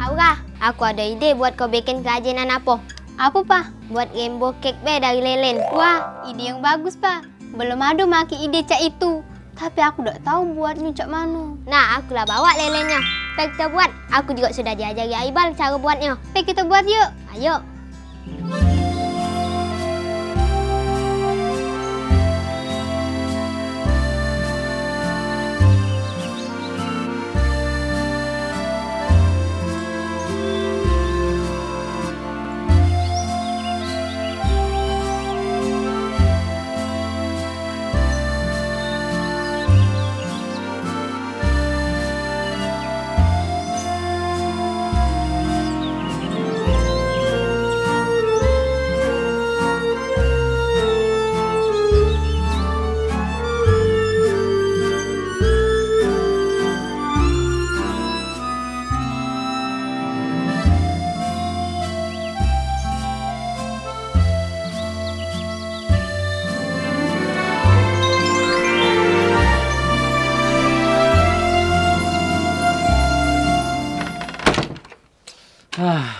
Aura, aku ada ide buat kau bikin kerajinan apa? Apa, Pa? Buat rainbow cake be dari lelen. Wah, ide yang bagus, Pa. Belum ada maki ide cak itu. Tapi aku tak tahu buatnya cak mana. Nah, akulah bawa lelennya. Baik kita buat. Aku juga sudah diajari Aibal cara buatnya. Baik kita buat yuk. Ayo.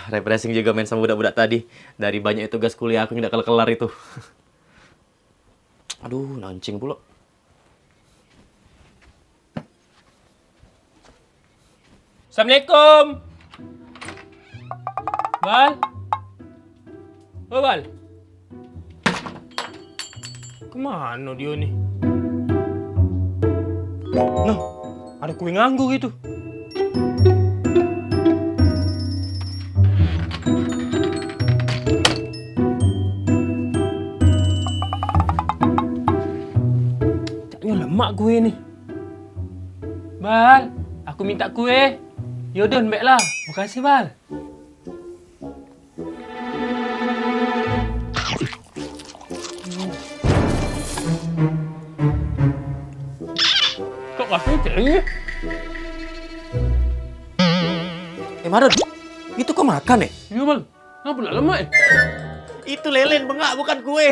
Refreshing juga main sama budak-budak tadi. Dari banyak tugas kuliah aku yang tidak kelar-kelar itu. Aduh, nancing pula. Assalamualaikum. Bal. Oh, Bal. Kemana dia nih? Nah, ada kue nganggur gitu. Lemak kue nih. Bal, aku minta kue. Yaudah, baiklah. Makasih, Bal. Kok rasanya kayaknya? Marun, itu kau makan ya? Iya, Bal. Kenapa nak lemak? Itu lelen bengak, bukan kue.